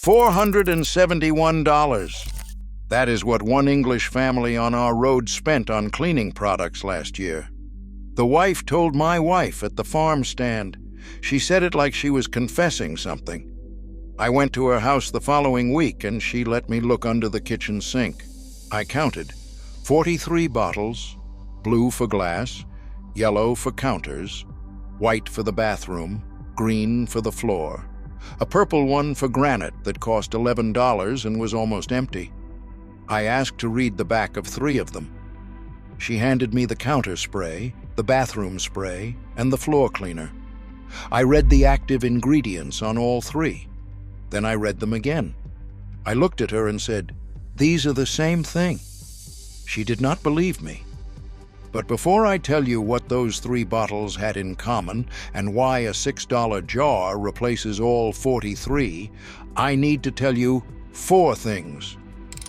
$471. That is what one English family on our road spent on cleaning products last year. The wife told my wife at the farm stand. She said it like she was confessing something. I went to her house the following week and she let me look under the kitchen sink. I counted 43 bottles, blue for glass, yellow for counters, white for the bathroom, green for the floor, a purple one for granite that cost $11 and was almost empty. I asked to read the back of 3 of them. She handed me the counter spray, the bathroom spray, and the floor cleaner. I read the active ingredients on all 3. Then I read them again. I looked at her and said, "These are the same thing." She did not believe me. But before I tell you what those 3 bottles had in common and why a $6 jar replaces all 43, I need to tell you 4 things.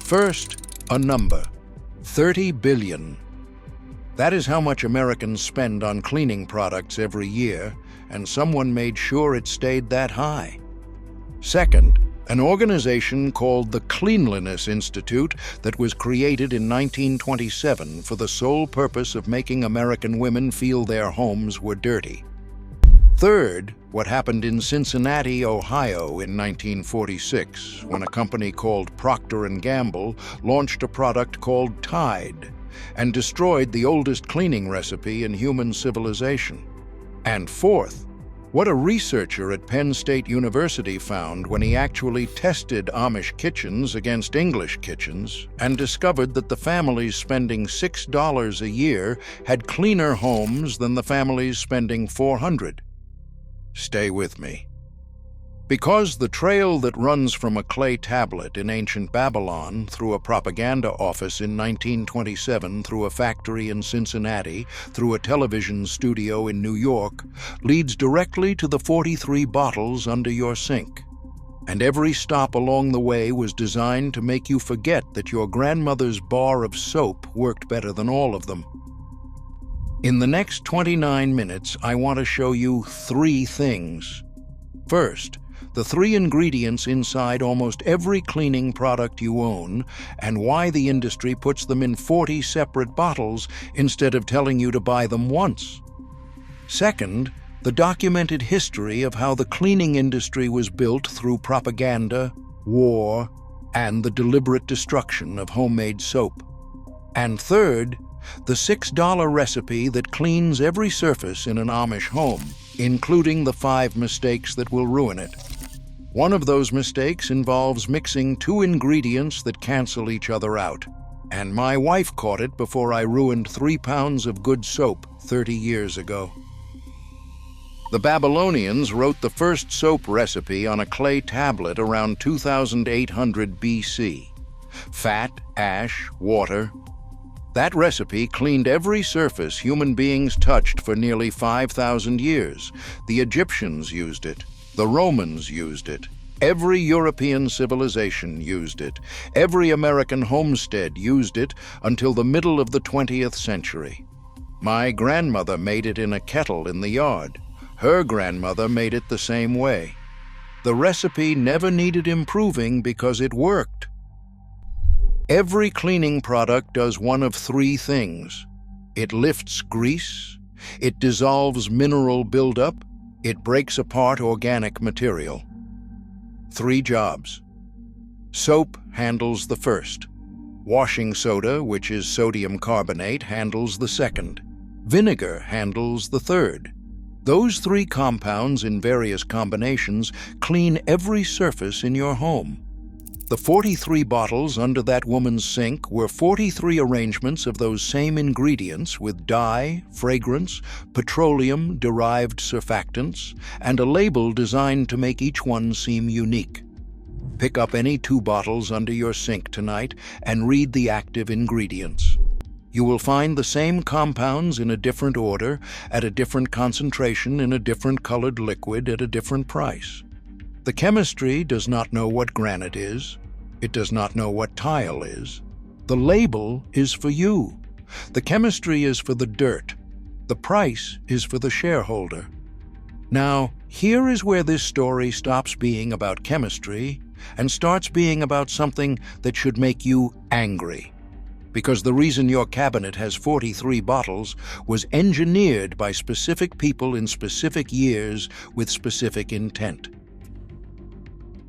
First, a number: 30 billion. That is how much Americans spend on cleaning products every year, and someone made sure it stayed that high. Second, an organization called the Cleanliness Institute that was created in 1927 for the sole purpose of making American women feel their homes were dirty. Third, what happened in Cincinnati, Ohio in 1946, when a company called Procter & Gamble launched a product called Tide and destroyed the oldest cleaning recipe in human civilization. And fourth, what a researcher at Penn State University found when he actually tested Amish kitchens against English kitchens and discovered that the families spending $6 a year had cleaner homes than the families spending $400. Stay with me. Because the trail that runs from a clay tablet in ancient Babylon through a propaganda office in 1927, through a factory in Cincinnati, through a television studio in New York, leads directly to the 43 bottles under your sink. And every stop along the way was designed to make you forget that your grandmother's bar of soap worked better than all of them. In the next 29 minutes, I want to show you 3 things. First, the 3 ingredients inside almost every cleaning product you own, and why the industry puts them in 40 separate bottles instead of telling you to buy them once. Second, the documented history of how the cleaning industry was built through propaganda, war, and the deliberate destruction of homemade soap. And third, the $6 recipe that cleans every surface in an Amish home, including the 5 mistakes that will ruin it. One of those mistakes involves mixing 2 ingredients that cancel each other out, and my wife caught it before I ruined 3 pounds of good soap 30 years ago. The Babylonians wrote the first soap recipe on a clay tablet around 2800 BC. Fat, ash, water. That recipe cleaned every surface human beings touched for nearly 5,000 years. The Egyptians used it. The Romans used it. Every European civilization used it. Every American homestead used it until the middle of the 20th century. My grandmother made it in a kettle in the yard. Her grandmother made it the same way. The recipe never needed improving because it worked. Every cleaning product does one of 3 things. It lifts grease, it dissolves mineral buildup, it breaks apart organic material. 3 jobs. Soap handles the first. Washing soda, which is sodium carbonate, handles the second. Vinegar handles the third. Those 3 compounds in various combinations clean every surface in your home. The 43 bottles under that woman's sink were 43 arrangements of those same ingredients with dye, fragrance, petroleum-derived surfactants, and a label designed to make each one seem unique. Pick up any 2 bottles under your sink tonight and read the active ingredients. You will find the same compounds in a different order, at a different concentration in a different colored liquid at a different price. The chemistry does not know what granite is. It does not know what tile is. The label is for you. The chemistry is for the dirt. The price is for the shareholder. Now, here is where this story stops being about chemistry and starts being about something that should make you angry. Because the reason your cabinet has 43 bottles was engineered by specific people in specific years with specific intent.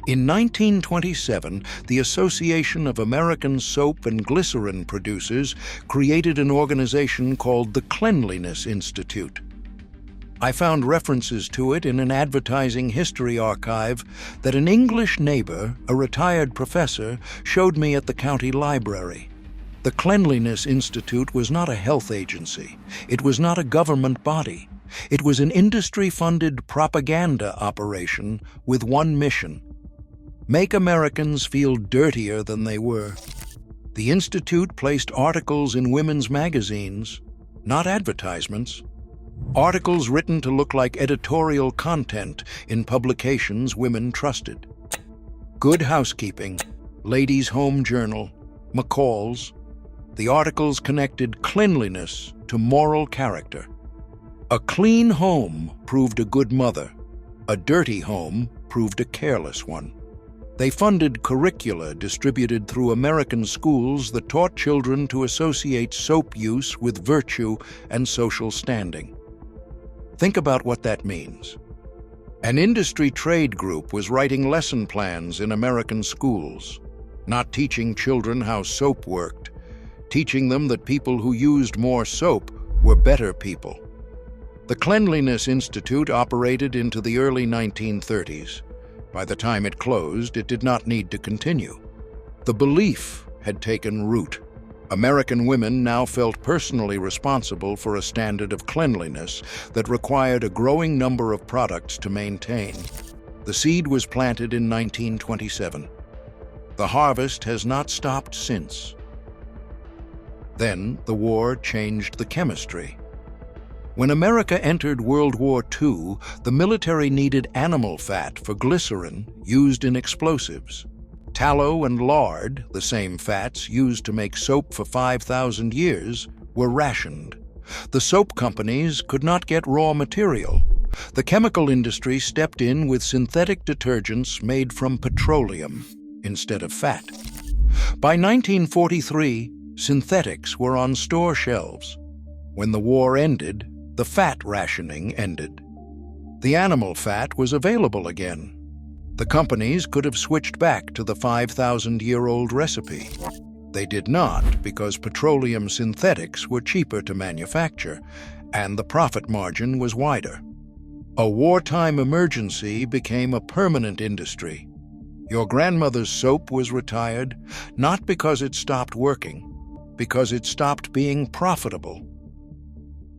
In 1927, the Association of American Soap and Glycerin Producers created an organization called the Cleanliness Institute. I found references to it in an advertising history archive that an English neighbor, a retired professor, showed me at the county library. The Cleanliness Institute was not a health agency. It was not a government body. It was an industry-funded propaganda operation with one mission: make Americans feel dirtier than they were. The Institute placed articles in women's magazines, not advertisements. Articles written to look like editorial content in publications women trusted. Good Housekeeping, Ladies' Home Journal, McCall's. The articles connected cleanliness to moral character. A clean home proved a good mother. A dirty home proved a careless one. They funded curricula distributed through American schools that taught children to associate soap use with virtue and social standing. Think about what that means. An industry trade group was writing lesson plans in American schools, not teaching children how soap worked, teaching them that people who used more soap were better people. The Cleanliness Institute operated into the early 1930s. By the time it closed, it did not need to continue. The belief had taken root. American women now felt personally responsible for a standard of cleanliness that required a growing number of products to maintain. The seed was planted in 1927. The harvest has not stopped since. Then the war changed the chemistry. When America entered World War II, the military needed animal fat for glycerin used in explosives. Tallow and lard, the same fats used to make soap for 5,000 years, were rationed. The soap companies could not get raw material. The chemical industry stepped in with synthetic detergents made from petroleum instead of fat. By 1943, synthetics were on store shelves. When the war ended, the fat rationing ended. The animal fat was available again. The companies could have switched back to the 5,000-year-old recipe. They did not, because petroleum synthetics were cheaper to manufacture, and the profit margin was wider. A wartime emergency became a permanent industry. Your grandmother's soap was retired, not because it stopped working, because it stopped being profitable.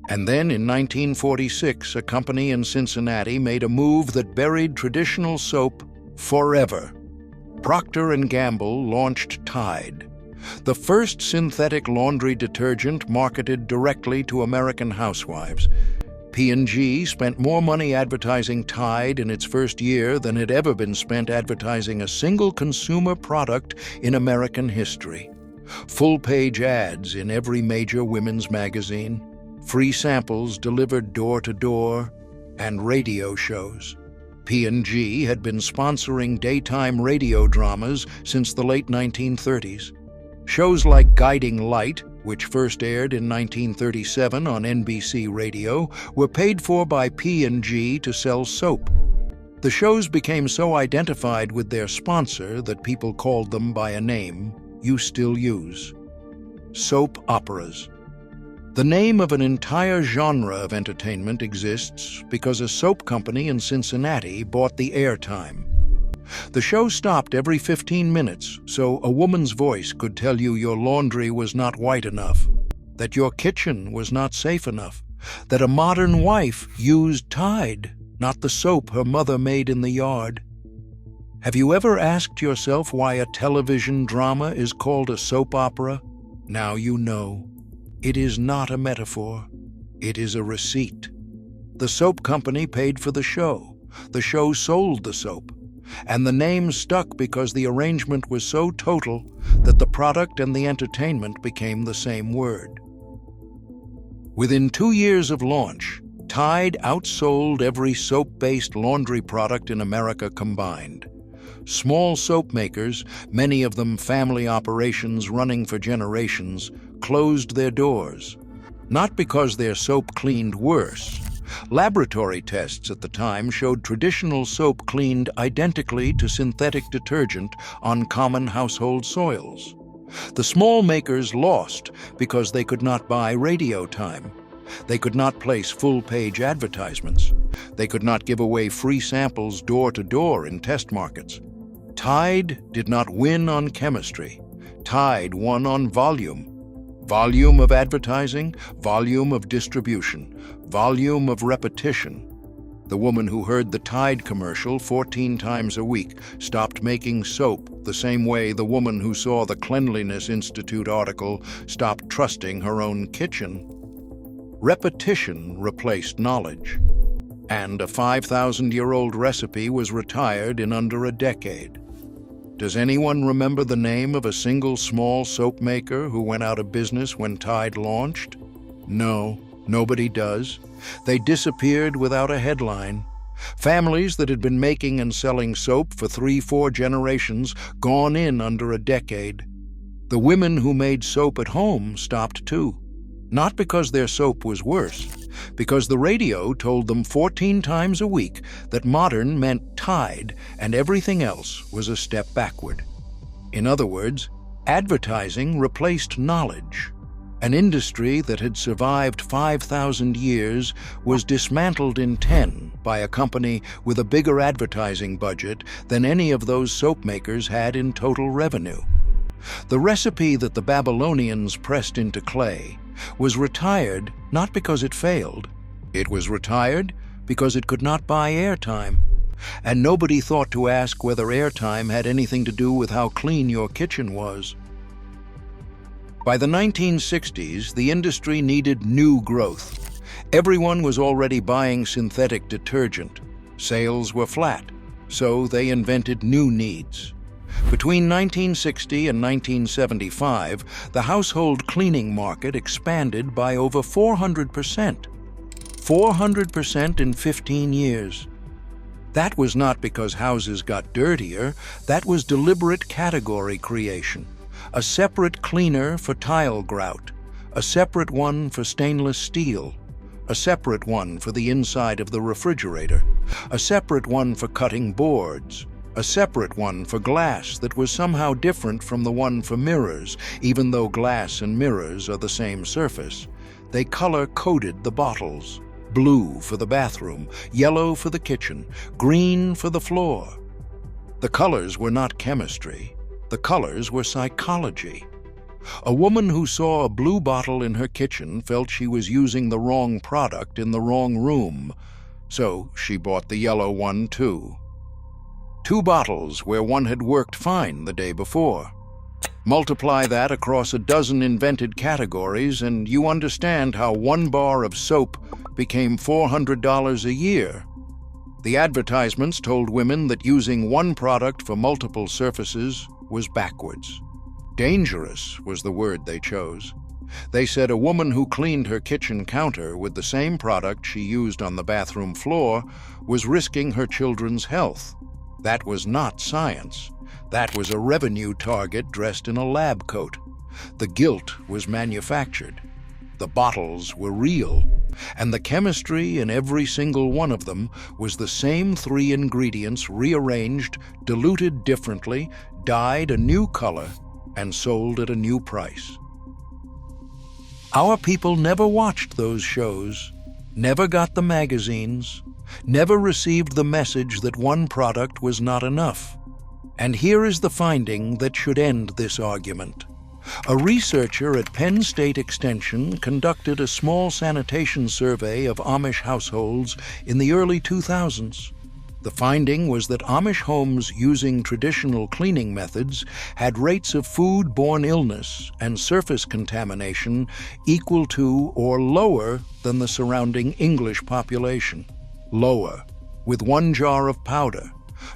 And then in 1946, a company in Cincinnati made a move that buried traditional soap forever. Procter & Gamble launched Tide, the first synthetic laundry detergent marketed directly to American housewives. P&G spent more money advertising Tide in its first year than had ever been spent advertising a single consumer product in American history. Full-page ads in every major women's magazine, free samples delivered door-to-door, and radio shows. P&G had been sponsoring daytime radio dramas since the late 1930s. Shows like Guiding Light, which first aired in 1937 on NBC Radio, were paid for by P&G to sell soap. The shows became so identified with their sponsor that people called them by a name you still use: soap operas. The name of an entire genre of entertainment exists because a soap company in Cincinnati bought the airtime. The show stopped every 15 minutes so a woman's voice could tell you your laundry was not white enough, that your kitchen was not safe enough, that a modern wife used Tide, not the soap her mother made in the yard. Have you ever asked yourself why a television drama is called a soap opera? Now you know. It is not a metaphor. It is a receipt. The soap company paid for the show. The show sold the soap. And the name stuck because the arrangement was so total that the product and the entertainment became the same word. Within 2 years of launch, Tide outsold every soap-based laundry product in America combined. Small soap makers, many of them family operations running for generations, closed their doors. Not because their soap cleaned worse. Laboratory tests at the time showed traditional soap cleaned identically to synthetic detergent on common household soils. The small makers lost because they could not buy radio time. They could not place full-page advertisements. They could not give away free samples door to door in test markets. Tide did not win on chemistry. Tide won on volume. Volume of advertising, volume of distribution, volume of repetition. The woman who heard the Tide commercial 14 times a week stopped making soap the same way the woman who saw the Cleanliness Institute article stopped trusting her own kitchen. Repetition replaced knowledge, and a 5,000-year-old recipe was retired in under a decade. Does anyone remember the name of a single small soap maker who went out of business when Tide launched? No, nobody does. They disappeared without a headline. Families that had been making and selling soap for 3-4 generations gone in under a decade. The women who made soap at home stopped too. Not because their soap was worse, because the radio told them 14 times a week that modern meant Tide and everything else was a step backward. In other words, advertising replaced knowledge. An industry that had survived 5,000 years was dismantled in 10 by a company with a bigger advertising budget than any of those soap makers had in total revenue. The recipe that the Babylonians pressed into clay was retired not because it failed. It was retired because it could not buy airtime. And nobody thought to ask whether airtime had anything to do with how clean your kitchen was. By the 1960s, the industry needed new growth. Everyone was already buying synthetic detergent. Sales were flat, so they invented new needs. Between 1960 and 1975, the household cleaning market expanded by over 400%. 400% in 15 years. That was not because houses got dirtier, that was deliberate category creation. A separate cleaner for tile grout, a separate one for stainless steel, a separate one for the inside of the refrigerator, a separate one for cutting boards, a separate one for glass that was somehow different from the one for mirrors, even though glass and mirrors are the same surface. They color-coded the bottles. Blue for the bathroom, yellow for the kitchen, green for the floor. The colors were not chemistry. The colors were psychology. A woman who saw a blue bottle in her kitchen felt she was using the wrong product in the wrong room, so she bought the yellow one too. 2 bottles where one had worked fine the day before. Multiply that across a dozen invented categories and you understand how 1 bar of soap became $400 a year. The advertisements told women that using one product for multiple surfaces was backwards. Dangerous was the word they chose. They said a woman who cleaned her kitchen counter with the same product she used on the bathroom floor was risking her children's health. That was not science. That was a revenue target dressed in a lab coat. The guilt was manufactured. The bottles were real, and the chemistry in every single one of them was the same 3 ingredients rearranged, diluted differently, dyed a new color, and sold at a new price. Our people never watched those shows, never got the magazines, never received the message that one product was not enough. And here is the finding that should end this argument. A researcher at Penn State Extension conducted a small sanitation survey of Amish households in the early 2000s. The finding was that Amish homes using traditional cleaning methods had rates of food-borne illness and surface contamination equal to or lower than the surrounding English population. Lower, with 1 jar of powder,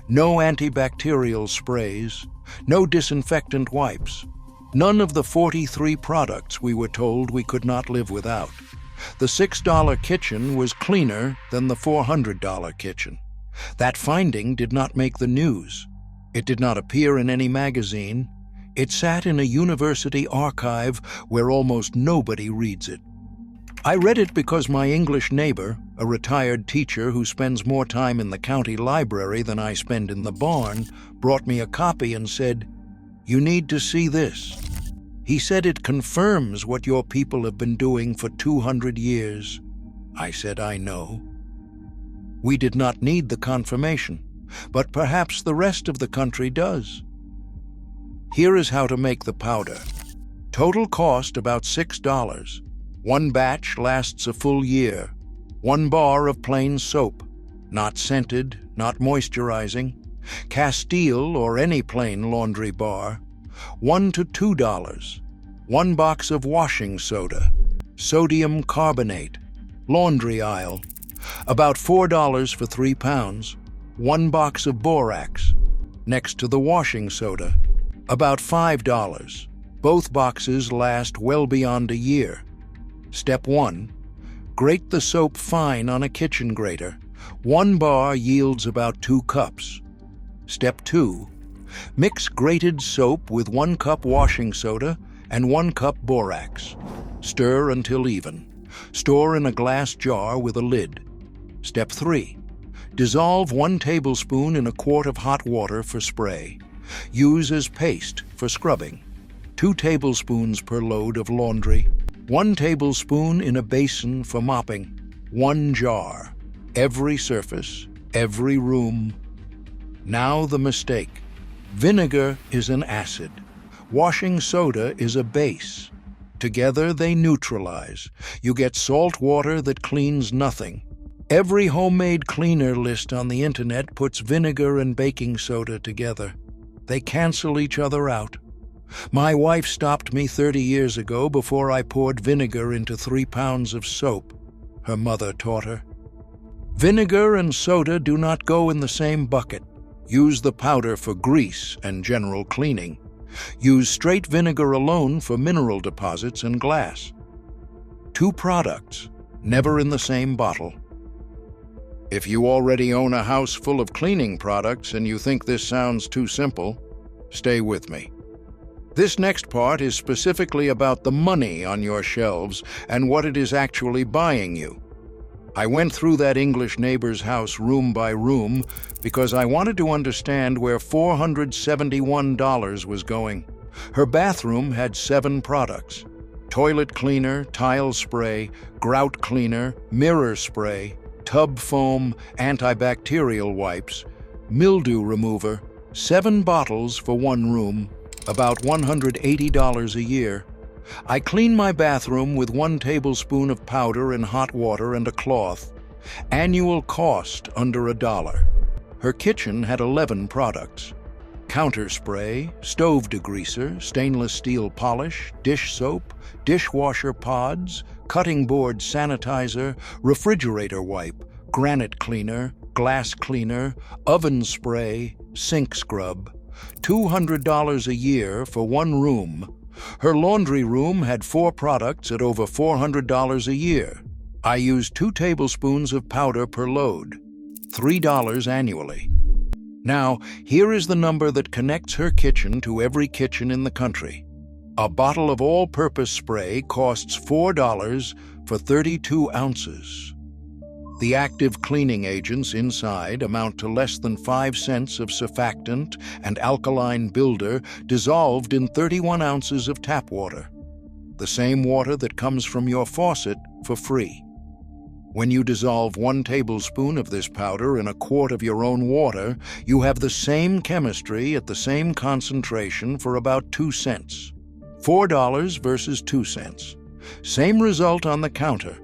no antibacterial sprays, no disinfectant wipes, none of the 43 products we were told we could not live without. The $6 kitchen was cleaner than the $400 kitchen. That finding did not make the news. It did not appear in any magazine. It sat in a university archive where almost nobody reads it. I read it because my English neighbor, a retired teacher who spends more time in the county library than I spend in the barn, brought me a copy and said, "You need to see this." He said it confirms what your people have been doing for 200 years. I said, "I know." We did not need the confirmation, but perhaps the rest of the country does. Here is how to make the powder. Total cost about $6. One batch lasts a full year. 1 bar of plain soap, not scented, not moisturizing. Castile or any plain laundry bar. $1 to $2. 1 box of washing soda. Sodium carbonate. Laundry aisle. About $4 for 3 pounds. 1 box of borax. Next to the washing soda. About $5. Both boxes last well beyond a year. Step 1. Grate the soap fine on a kitchen grater. 1 bar yields about 2 cups. Step 2. Mix grated soap with 1 cup washing soda and 1 cup borax. Stir until even. Store in a glass jar with a lid. Step 3. Dissolve 1 tablespoon in a quart of hot water for spray. Use as paste for scrubbing. 2 tablespoons per load of laundry. 1 tablespoon in a basin for mopping. 1 jar. Every surface, every room. Now the mistake. Vinegar is an acid. Washing soda is a base. Together they neutralize. You get salt water that cleans nothing. Every homemade cleaner list on the internet puts vinegar and baking soda together. They cancel each other out. My wife stopped me 30 years ago before I poured vinegar into 3 pounds of soap, her mother taught her. Vinegar and soda do not go in the same bucket. Use the powder for grease and general cleaning. Use straight vinegar alone for mineral deposits and glass. 2 products, never in the same bottle. If you already own a house full of cleaning products and you think this sounds too simple, stay with me. This next part is specifically about the money on your shelves and what it is actually buying you. I went through that English neighbor's house room by room because I wanted to understand where $471 was going. Her bathroom had 7 products: toilet cleaner, tile spray, grout cleaner, mirror spray, tub foam, antibacterial wipes, mildew remover, 7 bottles for 1 room, about $180 a year. I clean my bathroom with 1 tablespoon of powder in hot water and a cloth. Annual cost under $1. Her kitchen had 11 products: counter spray, stove degreaser, stainless steel polish, dish soap, dishwasher pods, cutting board sanitizer, refrigerator wipe, granite cleaner, glass cleaner, oven spray, sink scrub. $200 a year for 1 room. Her laundry room had 4 products at over $400 a year. I used 2 tablespoons of powder per load. $3 annually. Now, here is the number that connects her kitchen to every kitchen in the country. A bottle of all-purpose spray costs $4 for 32 ounces. The active cleaning agents inside amount to less than 5 cents of surfactant and alkaline builder dissolved in 31 ounces of tap water. The same water that comes from your faucet for free. When you dissolve 1 tablespoon of this powder in a quart of your own water, you have the same chemistry at the same concentration for about 2 cents. $4 versus 2 cents. Same result on the counter.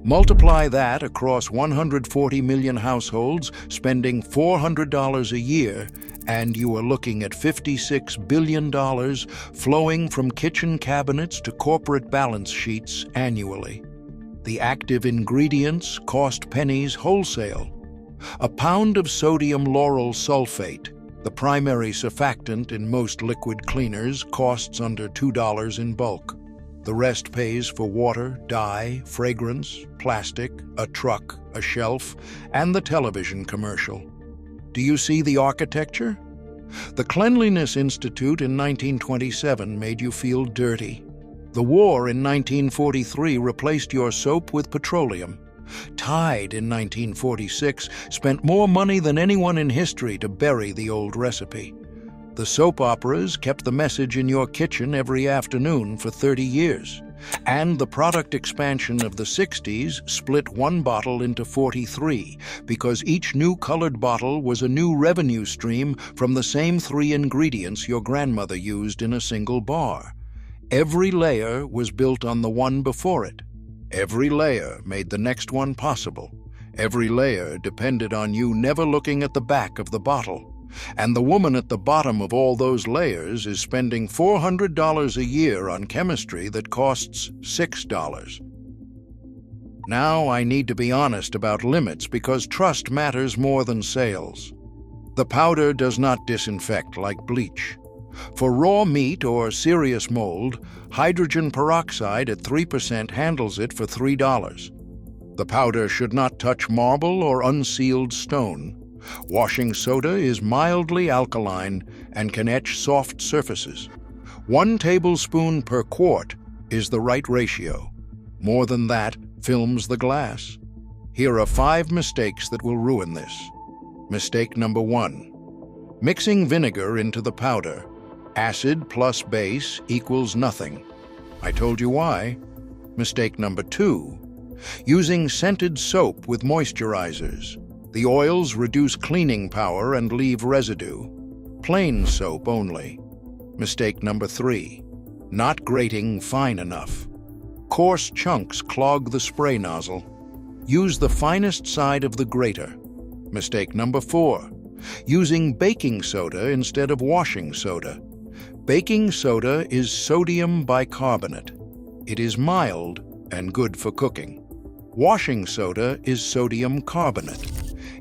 Multiply that across 140 million households spending $400 a year, and you are looking at $56 billion flowing from kitchen cabinets to corporate balance sheets annually. The active ingredients cost pennies wholesale. A pound of sodium lauryl sulfate, the primary surfactant in most liquid cleaners, costs under $2 in bulk. The rest pays for water, dye, fragrance, plastic, a truck, a shelf, and the television commercial. Do you see the architecture? The Cleanliness Institute in 1927 made you feel dirty. The war in 1943 replaced your soap with petroleum. Tide in 1946 spent more money than anyone in history to bury the old recipe. The soap operas kept the message in your kitchen every afternoon for 30 years. And the product expansion of the 60s split one bottle into 43 because each new colored bottle was a new revenue stream from the same 3 ingredients your grandmother used in a single bar. Every layer was built on the one before it. Every layer made the next one possible. Every layer depended on you never looking at the back of the bottle. And the woman at the bottom of all those layers is spending $400 a year on chemistry that costs $6. Now I need to be honest about limits because trust matters more than sales. The powder does not disinfect like bleach. For raw meat or serious mold, hydrogen peroxide at 3% handles it for $3. The powder should not touch marble or unsealed stone. Washing soda is mildly alkaline and can etch soft surfaces. 1 tablespoon per quart is the right ratio. More than that films the glass. Here are 5 mistakes that will ruin this. Mistake number 1. Mixing vinegar into the powder. Acid plus base equals nothing. I told you why. Mistake number 2. Using scented soap with moisturizers. The oils reduce cleaning power and leave residue. Plain soap only. Mistake number 3. Not grating fine enough. Coarse chunks clog the spray nozzle. Use the finest side of the grater. Mistake number 4. Using baking soda instead of washing soda. Baking soda is sodium bicarbonate. It is mild and good for cooking. Washing soda is sodium carbonate.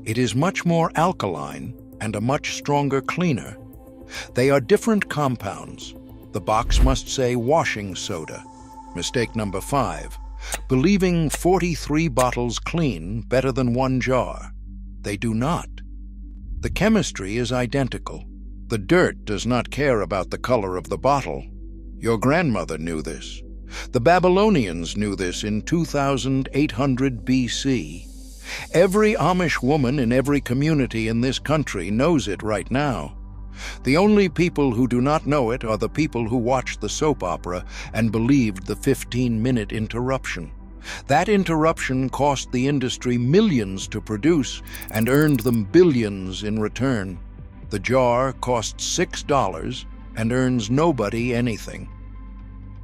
It is much more alkaline and a much stronger cleaner. They are different compounds. The box must say washing soda. Mistake number 5. Believing 43 bottles clean better than 1 jar. They do not. The chemistry is identical. The dirt does not care about the color of the bottle. Your grandmother knew this. The Babylonians knew this in 2800 BC. Every Amish woman in every community in this country knows it right now. The only people who do not know it are the people who watched the soap opera and believed the 15-minute interruption. That interruption cost the industry millions to produce and earned them billions in return. The jar costs $6 and earns nobody anything.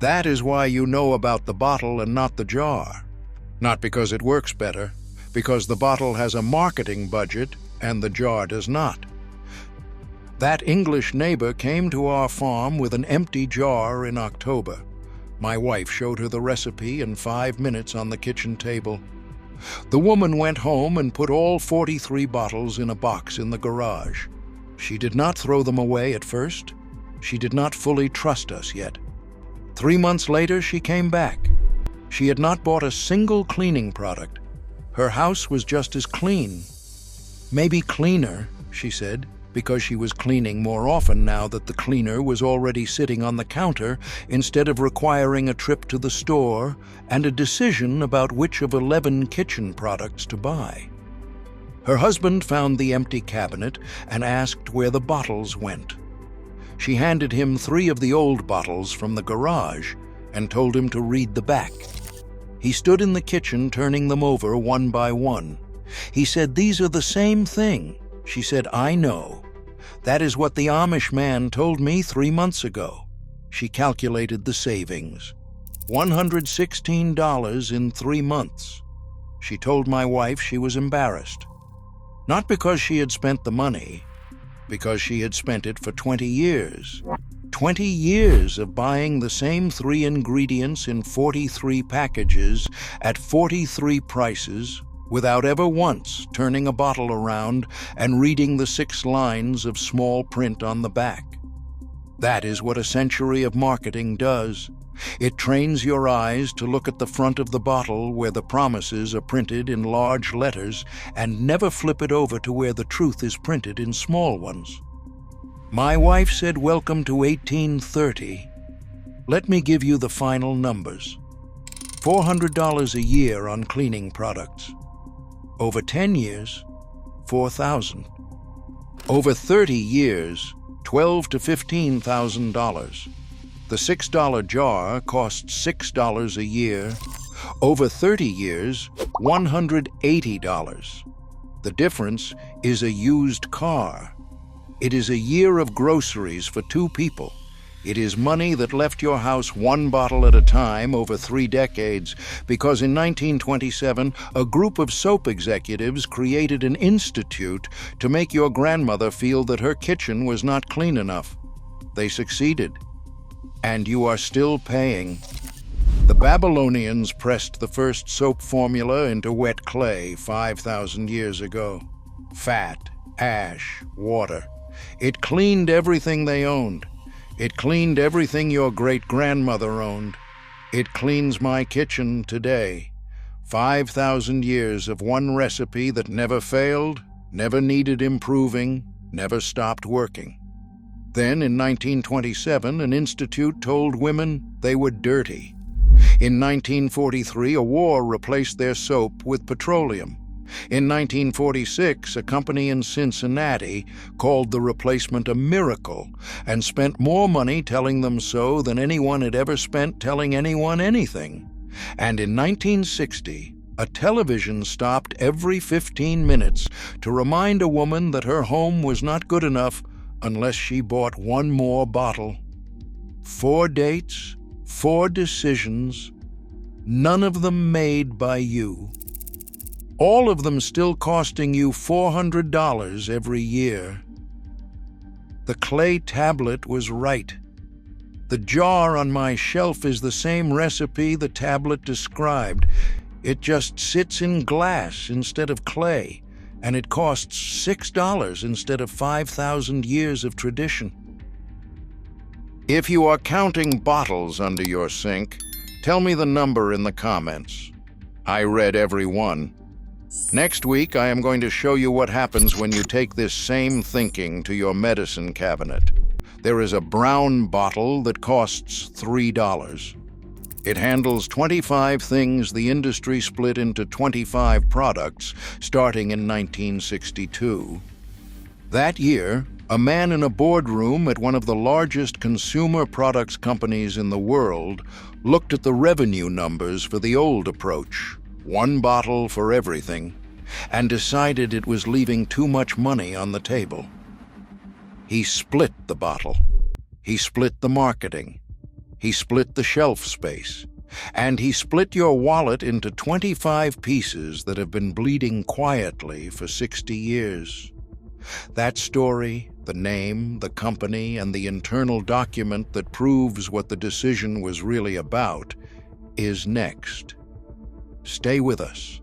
That is why you know about the bottle and not the jar. Not because it works better, because the bottle has a marketing budget and the jar does not. That English neighbor came to our farm with an empty jar in October. My wife showed her the recipe in 5 minutes on the kitchen table. The woman went home and put all 43 bottles in a box in the garage. She did not throw them away at first. She did not fully trust us yet. 3 months later, she came back. She had not bought a single cleaning product. Her house was just as clean. Maybe cleaner, she said, because she was cleaning more often now that the cleaner was already sitting on the counter instead of requiring a trip to the store and a decision about which of 11 kitchen products to buy. Her husband found the empty cabinet and asked where the bottles went. She handed him 3 of the old bottles from the garage and told him to read the back. He stood in the kitchen turning them over one by one. He said, "These are the same thing." She said, "I know. That is what the Amish man told me 3 months ago." She calculated the savings. $116 in 3 months. She told my wife she was embarrassed. Not because she had spent the money, because she had spent it for 20 years. 20 years of buying the same 3 ingredients in 43 packages at 43 prices without ever once turning a bottle around and reading the 6 lines of small print on the back. That is what a century of marketing does. It trains your eyes to look at the front of the bottle where the promises are printed in large letters and never flip it over to where the truth is printed in small ones. My wife said welcome to 1830. Let me give you the final numbers. $400 a year on cleaning products. Over 10 years, $4,000. Over 30 years, $12,000 to $15,000. The $6 jar costs $6 a year. Over 30 years, $180. The difference is a used car. It is a year of groceries for 2 people. It is money that left your house 1 bottle at a time over 3 decades, because in 1927, a group of soap executives created an institute to make your grandmother feel that her kitchen was not clean enough. They succeeded, and you are still paying. The Babylonians pressed the first soap formula into wet clay 5,000 years ago. Fat, ash, water. It cleaned everything they owned. It cleaned everything your great-grandmother owned. It cleans my kitchen today. 5,000 years of one recipe that never failed, never needed improving, never stopped working. Then, in 1927, an institute told women they were dirty. In 1943, a war replaced their soap with petroleum. In 1946, a company in Cincinnati called the replacement a miracle and spent more money telling them so than anyone had ever spent telling anyone anything. And in 1960, a television stopped every 15 minutes to remind a woman that her home was not good enough unless she bought 1 more bottle. 4 dates, 4 decisions, none of them made by you. All of them still costing you $400 every year. The clay tablet was right. The jar on my shelf is the same recipe the tablet described. It just sits in glass instead of clay, and it costs $6 instead of 5,000 years of tradition. If you are counting bottles under your sink, tell me the number in the comments. I read every one. Next week, I am going to show you what happens when you take this same thinking to your medicine cabinet. There is a brown bottle that costs $3. It handles 25 things the industry split into 25 products, starting in 1962. That year, a man in a boardroom at one of the largest consumer products companies in the world looked at the revenue numbers for the old approach, 1 bottle for everything, and decided it was leaving too much money on the table. He split the bottle. He split the marketing. He split the shelf space. And he split your wallet into 25 pieces that have been bleeding quietly for 60 years. That story, the name, the company, and the internal document that proves what the decision was really about is next. Stay with us.